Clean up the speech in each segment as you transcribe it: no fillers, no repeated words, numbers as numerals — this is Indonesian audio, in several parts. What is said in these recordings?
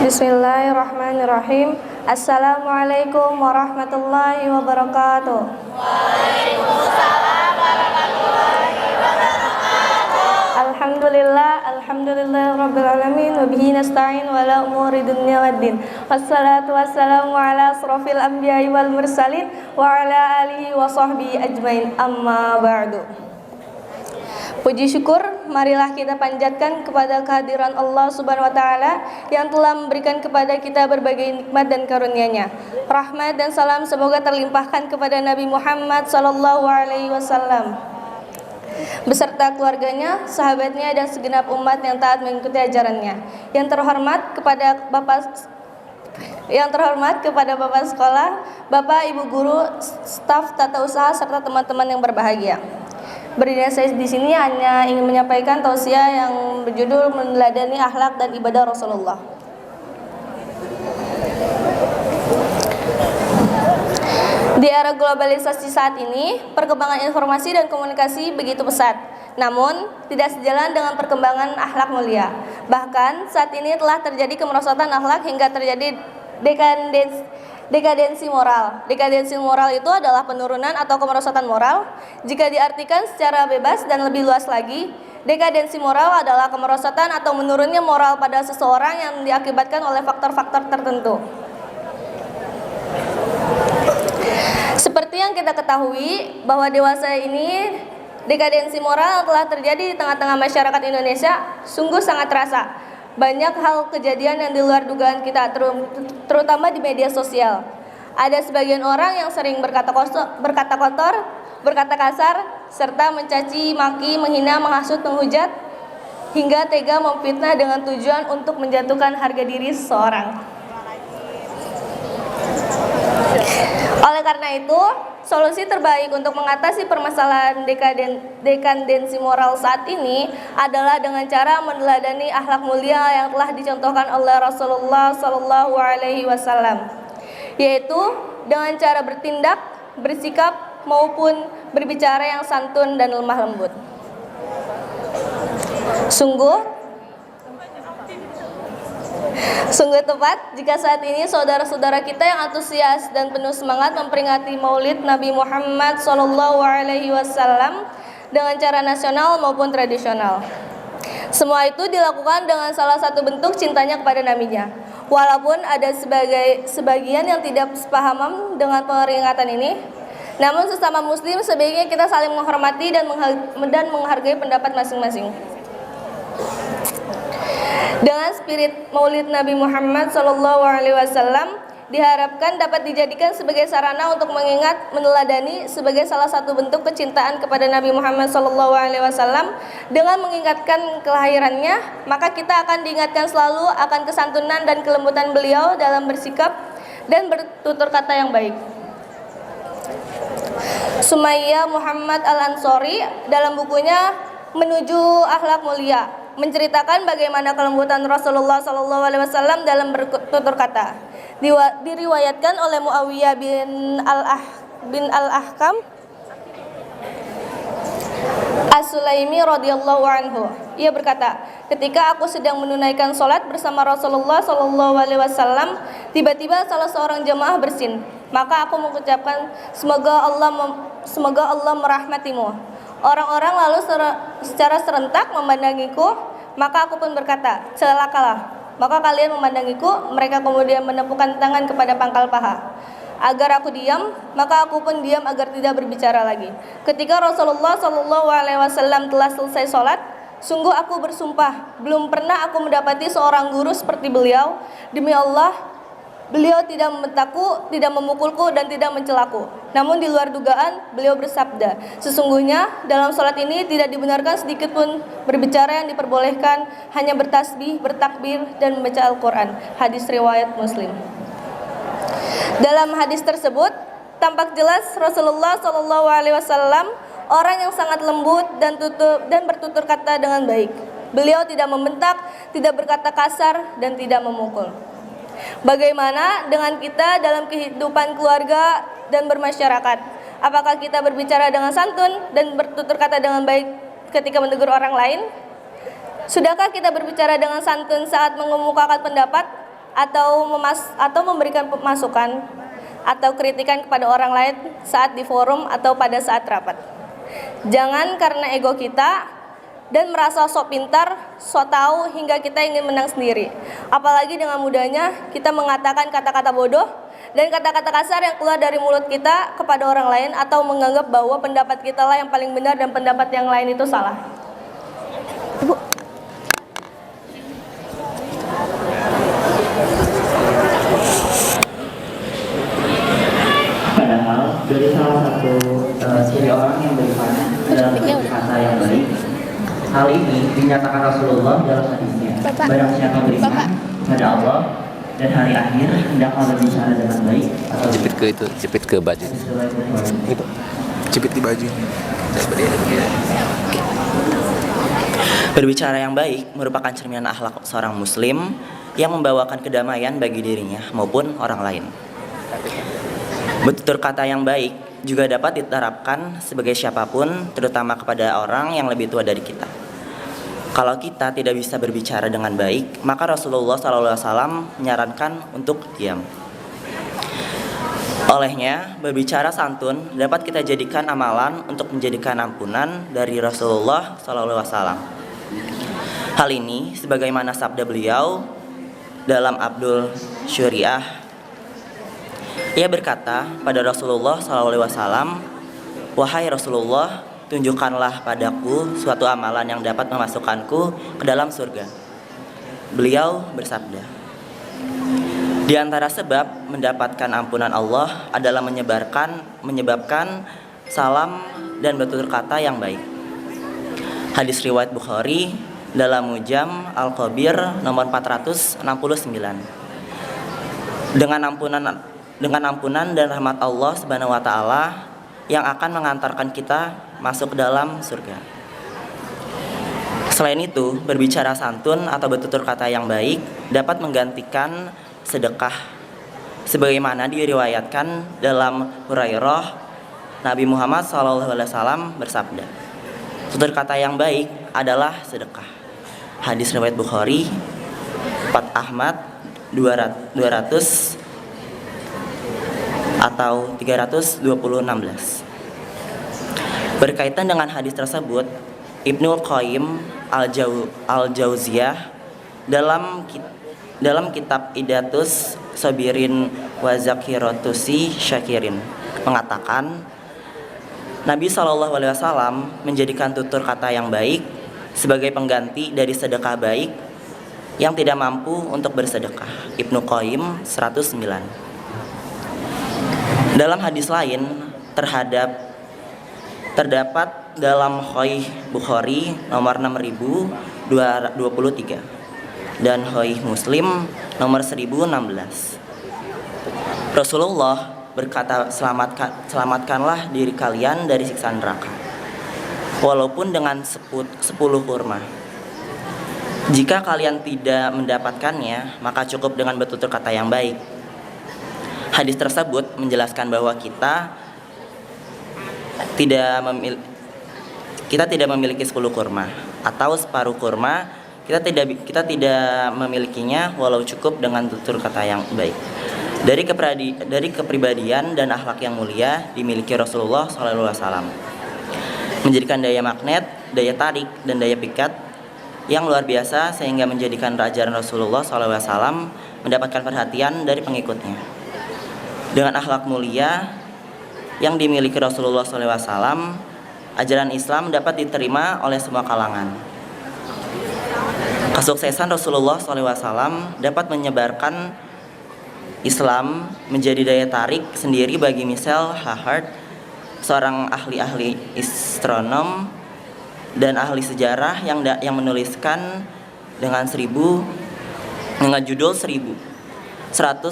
Bismillahirrahmanirrahim. Assalamualaikum warahmatullahi wabarakatuh. Waalaikumsalam warahmatullahi wabarakatuh. Alhamdulillah rabbil alamin wa bihi nasta'in wa la umuri dunya waddin. Wassalatu wassalamu ala asrofil anbiya'i wal mursalin wa ala alihi wa sahbihi ajmain. Amma ba'du. Puji syukur marilah kita panjatkan kepada kehadiran Allah Subhanahu wa taala yang telah memberikan kepada kita berbagai nikmat dan karunia-Nya. Rahmat dan salam semoga terlimpahkan kepada Nabi Muhammad sallallahu alaihi wasallam beserta keluarganya, sahabatnya dan segenap umat yang taat mengikuti ajarannya. Yang terhormat kepada Bapak sekolah, Bapak Ibu guru, staf tata usaha serta teman-teman yang berbahagia. Berdiri saya di sini hanya ingin menyampaikan tausiah yang berjudul meneladani akhlak dan ibadah Rasulullah. Di era globalisasi saat ini, perkembangan informasi dan komunikasi begitu pesat. Namun, tidak sejalan dengan perkembangan akhlak mulia. Bahkan, saat ini telah terjadi kemerosotan akhlak hingga terjadi dekadensi moral. Dekadensi moral itu adalah penurunan atau kemerosotan moral. Jika diartikan secara bebas dan lebih luas lagi, dekadensi moral adalah kemerosotan atau menurunnya moral pada seseorang yang diakibatkan oleh faktor-faktor tertentu. Seperti yang kita ketahui bahwa dewasa ini dekadensi moral telah terjadi di tengah-tengah masyarakat Indonesia sungguh sangat terasa. Banyak hal kejadian yang di luar dugaan kita, terutama di media sosial. Ada sebagian orang yang sering berkata kotor, berkata kasar, serta mencaci, maki, menghina, menghasut, menghujat, hingga tega memfitnah dengan tujuan untuk menjatuhkan harga diri seseorang. Oleh karena itu, solusi terbaik untuk mengatasi permasalahan dekadensi moral saat ini adalah dengan cara meneladani akhlak mulia yang telah dicontohkan oleh Rasulullah sallallahu alaihi wasallam, yaitu dengan cara bertindak, bersikap maupun berbicara yang santun dan lemah lembut. Sungguh tepat jika saat ini saudara-saudara kita yang antusias dan penuh semangat memperingati Maulid Nabi Muhammad SAW dengan cara nasional maupun tradisional. Semua itu dilakukan dengan salah satu bentuk cintanya kepada nabinya. Walaupun ada sebagian yang tidak sepahaman dengan peringatan ini, namun sesama muslim sebaiknya kita saling menghormati dan menghargai pendapat masing-masing. Dengan spirit Maulid Nabi Muhammad SAW diharapkan dapat dijadikan sebagai sarana untuk mengingat, meneladani sebagai salah satu bentuk kecintaan kepada Nabi Muhammad SAW. Dengan mengingatkan kelahirannya, maka kita akan diingatkan selalu akan kesantunan dan kelembutan beliau dalam bersikap dan bertutur kata yang baik. Sumayyah Muhammad Al-Ansori dalam bukunya Menuju Akhlak Mulia menceritakan bagaimana kelembutan Rasulullah SAW dalam bertutur kata. Diriwayatkan oleh Muawiyah bin Al-Ahkam As-Sulaimi radhiyallahu anhu. Ia berkata, ketika aku sedang menunaikan sholat bersama Rasulullah SAW, tiba-tiba salah seorang jemaah bersin. Maka aku mengucapkan, semoga Allah merahmatimu. Orang-orang lalu secara serentak memandangiku, maka aku pun berkata, celakalah. Maka kalian memandangiku, mereka kemudian menepukkan tangan kepada pangkal paha. Agar aku diam, maka aku pun diam agar tidak berbicara lagi. Ketika Rasulullah SAW telah selesai sholat, sungguh aku bersumpah, belum pernah aku mendapati seorang guru seperti beliau. Demi Allah, beliau tidak membentakku, tidak memukulku, dan tidak mencelaku. Namun di luar dugaan, beliau bersabda, sesungguhnya dalam sholat ini tidak dibenarkan sedikit pun berbicara, yang diperbolehkan hanya bertasbih, bertakbir, dan membaca Al-Quran. Hadis riwayat Muslim. Dalam hadis tersebut, tampak jelas Rasulullah SAW orang yang sangat lembut dan bertutur kata dengan baik. Beliau tidak membentak, tidak berkata kasar, dan tidak memukul. Bagaimana dengan kita dalam kehidupan keluarga dan bermasyarakat? Apakah kita berbicara dengan santun dan bertutur kata dengan baik ketika menegur orang lain? Sudahkah kita berbicara dengan santun saat mengemukakan pendapat? atau memberikan masukan atau kritikan kepada orang lain saat di forum atau pada saat rapat. Jangan karena ego kita dan merasa sok pintar, sok tahu hingga kita ingin menang sendiri. Apalagi dengan mudahnya kita mengatakan kata-kata bodoh dan kata-kata kasar yang keluar dari mulut kita kepada orang lain atau menganggap bahwa pendapat kita lah yang paling benar dan pendapat yang lain itu salah. Padahal dari salah satu ciri orang yang beriman adalah kata yang baik. Hal ini dinyatakan Rasulullah dalam hadisnya. Barang siapa beriman kepada Allah dan hari akhir hendaklah berbicara dengan baik atau jepit ke baju. Itu. Jepit di baju. Berbicara yang baik merupakan cerminan akhlak seorang muslim yang membawakan kedamaian bagi dirinya maupun orang lain. Bertutur kata yang baik juga dapat diterapkan sebagai siapapun, terutama kepada orang yang lebih tua dari kita. Kalau kita tidak bisa berbicara dengan baik, maka Rasulullah SAW menyarankan untuk diam. Olehnya, berbicara santun dapat kita jadikan amalan untuk menjadikan ampunan dari Rasulullah SAW. Hal ini sebagaimana sabda beliau dalam Abdul Syuriah. Ia berkata pada Rasulullah SAW, "Wahai Rasulullah, tunjukkanlah padaku suatu amalan yang dapat memasukkanku ke dalam surga." Beliau bersabda, "Di antara sebab mendapatkan ampunan Allah adalah menyebabkan salam dan bertutur kata yang baik." Hadis riwayat Bukhari dalam Mujam Al-Kabir nomor 469. Dengan ampunan dan rahmat Allah Subhanahu wa taala yang akan mengantarkan kita masuk ke dalam surga. Selain itu, berbicara santun atau bertutur kata yang baik dapat menggantikan sedekah. Sebagaimana diriwayatkan dalam Hurairah, Nabi Muhammad SAW bersabda, "Tutur kata yang baik adalah sedekah." Hadis riwayat Bukhari, Pat Ahmad 200 atau 320-16. Berkaitan dengan hadis tersebut, Ibnu Qayyim Al-Jauziyah dalam kitab Idatus Sabirin wa Zakiratusi Syakirin mengatakan, Nabi SAW menjadikan tutur kata yang baik sebagai pengganti dari sedekah baik yang tidak mampu untuk bersedekah. Ibnu Qayyim 109. Dalam hadis lain terdapat dalam Sahih Bukhari nomor 6023 dan Sahih Muslim nomor 1016. Rasulullah berkata, "Selamatkanlah diri kalian dari siksa neraka, walaupun dengan 10 kurma. Jika kalian tidak mendapatkannya, maka cukup dengan bertutur kata yang baik." Hadis tersebut menjelaskan bahwa kita tidak memiliki 10 kurma atau separuh kurma, kita tidak memilikinya walau cukup dengan tutur kata yang baik. Dari kepribadian dan akhlak yang mulia dimiliki Rasulullah SAW, menjadikan daya magnet, daya tarik, dan daya pikat yang luar biasa sehingga menjadikan ajaran Rasulullah SAW mendapatkan perhatian dari pengikutnya. Dengan akhlak mulia yang dimiliki Rasulullah SAW, ajaran Islam dapat diterima oleh semua kalangan. Kesuksesan Rasulullah SAW dapat menyebarkan Islam menjadi daya tarik sendiri bagi Michel Hahard, seorang ahli astronom dan ahli sejarah yang menuliskan dengan judul 100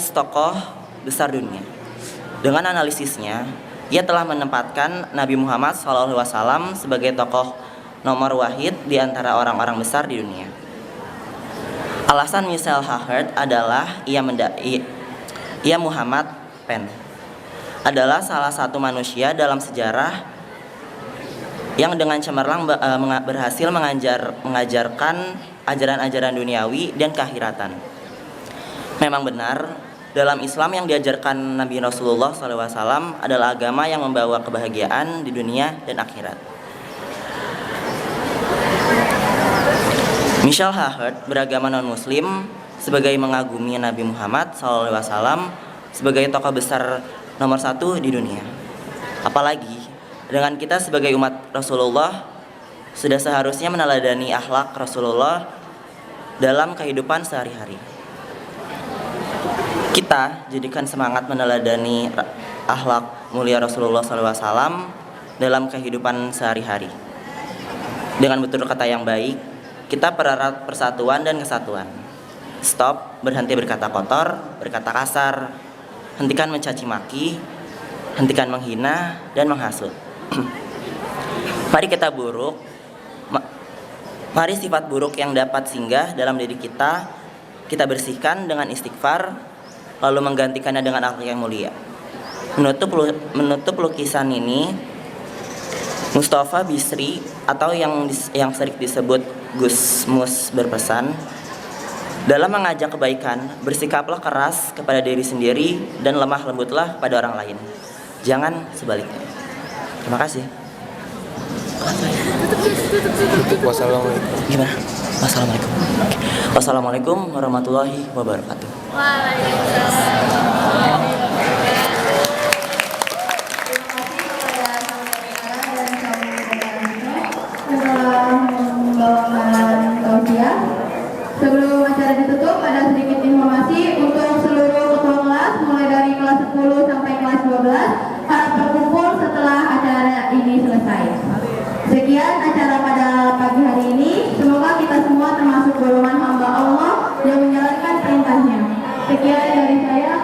tokoh besar dunia. Dengan analisisnya, ia telah menempatkan Nabi Muhammad SAW sebagai tokoh nomor wahid di antara orang-orang besar di dunia. Alasan Michel Hahard adalah ia Muhammad Penn adalah salah satu manusia dalam sejarah yang dengan cemerlang berhasil mengajarkan ajaran-ajaran duniawi dan keakhiratan. Memang benar, dalam Islam yang diajarkan Nabi Rasulullah SAW adalah agama yang membawa kebahagiaan di dunia dan akhirat. Michelle Hahert beragama non-muslim sebagai mengagumi Nabi Muhammad SAW sebagai tokoh besar nomor 1 di dunia. Apalagi dengan kita sebagai umat Rasulullah sudah seharusnya meneladani akhlak Rasulullah dalam kehidupan sehari-hari. Kita jadikan semangat meneladani akhlak mulia Rasulullah SAW dalam kehidupan sehari-hari. Dengan bertutur kata yang baik, kita pererat persatuan dan kesatuan. Stop, berhenti berkata kotor, berkata kasar, hentikan mencaci maki, hentikan menghina dan menghasut. Mari kita mari sifat buruk yang dapat singgah dalam diri kita bersihkan dengan istighfar, lalu menggantikannya dengan akhlak yang mulia. Menutup lukisan ini, Mustafa Bisri atau yang sering disebut Gus Mus berpesan, dalam mengajak kebaikan, bersikaplah keras kepada diri sendiri dan lemah lembutlah pada orang lain. Jangan sebaliknya. Terima kasih. Wassalamualaikum. Gimana? Wassalamualaikum. Wassalamualaikum warahmatullahi wabarakatuh. Sebelum acara ditutup, ada sedikit informasi untuk seluruh ketua kelas mulai dari kelas 10 sampai kelas 12 harap berkumpul setelah acara ini selesai. Sekian acara pada pagi hari ini. Semoga kita semua termasuk golongan hamba Allah yang menjalankan perintahnya. Sekian dari saya.